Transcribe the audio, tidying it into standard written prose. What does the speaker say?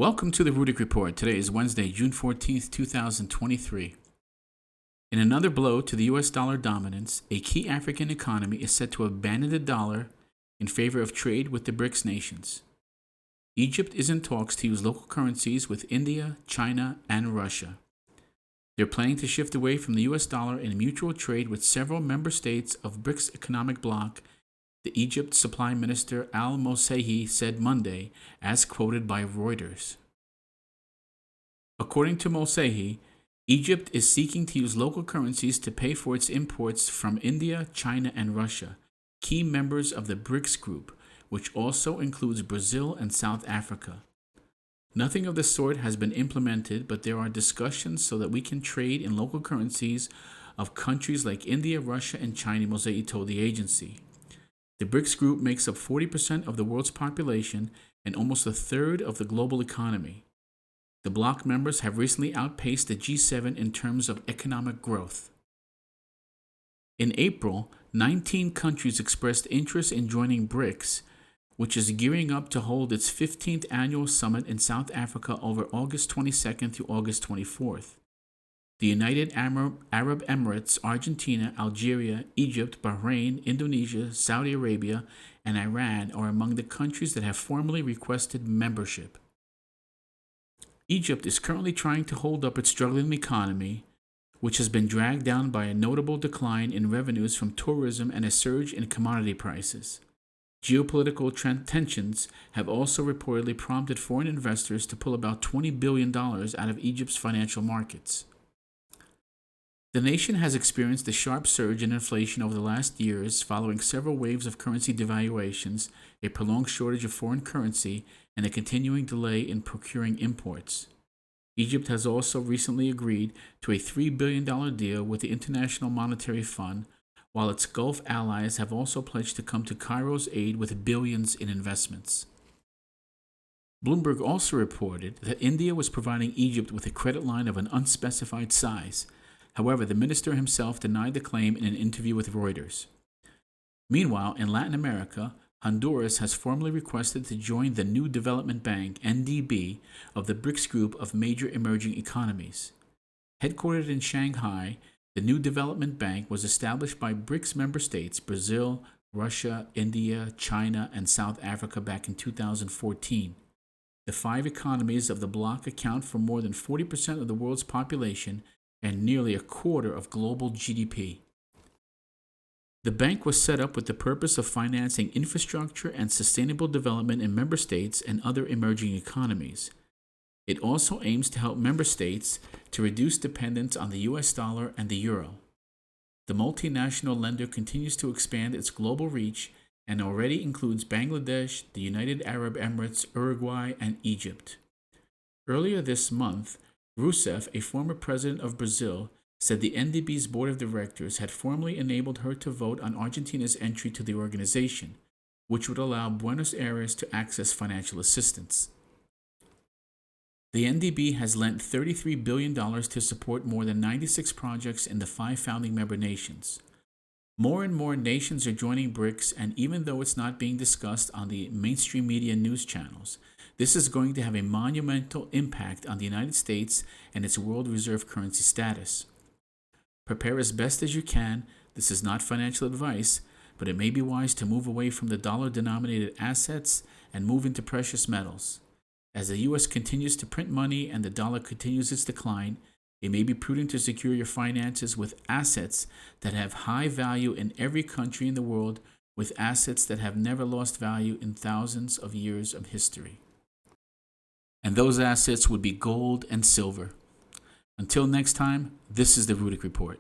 Welcome to the Rudick Report. Today is Wednesday, June 14th, 2023. In another blow to the US dollar dominance, a key African economy is set to abandon the dollar in favor of trade with the BRICS nations. Egypt is in talks to use local currencies with India, China, and Russia. They're planning to shift away from the US dollar in mutual trade with several member states of BRICS economic bloc, the Egypt Supply Minister al-Mosaihi said Monday, as quoted by Reuters. According to Mosaihi, Egypt is seeking to use local currencies to pay for its imports from India, China, and Russia, key members of the BRICS group, which also includes Brazil and South Africa. Nothing of the sort has been implemented, but there are discussions so that we can trade in local currencies of countries like India, Russia, and China, Mosaihi told the agency. The BRICS group makes up 40% of the world's population and almost a third of the global economy. The bloc members have recently outpaced the G7 in terms of economic growth. In April, 19 countries expressed interest in joining BRICS, which is gearing up to hold its 15th annual summit in South Africa over August 22nd through August 24th. The United Arab Emirates, Argentina, Algeria, Egypt, Bahrain, Indonesia, Saudi Arabia, and Iran are among the countries that have formally requested membership. Egypt is currently trying to hold up its struggling economy, which has been dragged down by a notable decline in revenues from tourism and a surge in commodity prices. Geopolitical tensions have also reportedly prompted foreign investors to pull about $20 billion out of Egypt's financial markets. The nation has experienced a sharp surge in inflation over the last years following several waves of currency devaluations, a prolonged shortage of foreign currency, and a continuing delay in procuring imports. Egypt has also recently agreed to a $3 billion deal with the International Monetary Fund, while its Gulf allies have also pledged to come to Cairo's aid with billions in investments. Bloomberg also reported that India was providing Egypt with a credit line of an unspecified size. However, the minister himself denied the claim in an interview with Reuters. Meanwhile, in Latin America, Honduras has formally requested to join the New Development Bank, NDB, of the BRICS group of major emerging economies. Headquartered in Shanghai, the New Development Bank was established by BRICS member states Brazil, Russia, India, China, and South Africa back in 2014. The five economies of the bloc account for more than 40% of the world's population and nearly a quarter of global GDP. The bank was set up with the purpose of financing infrastructure and sustainable development in member states and other emerging economies. It also aims to help member states to reduce dependence on the US dollar and the euro. The multinational lender continues to expand its global reach and already includes Bangladesh, the United Arab Emirates, Uruguay, and Egypt. Earlier this month, Rousseff, a former president of Brazil, said the NDB's board of directors had formally enabled her to vote on Argentina's entry to the organization, which would allow Buenos Aires to access financial assistance. The NDB has lent $33 billion to support more than 96 projects in the five founding member nations. More and more nations are joining BRICS, and even though it's not being discussed on the mainstream media news channels, this is going to have a monumental impact on the United States and its world reserve currency status. Prepare as best as you can. This is not financial advice, but it may be wise to move away from the dollar-denominated assets and move into precious metals. As the U.S. continues to print money and the dollar continues its decline, it may be prudent to secure your finances with assets that have high value in every country in the world, with assets that have never lost value in thousands of years of history. And those assets would be gold and silver. Until next time, this is the Rudick Report.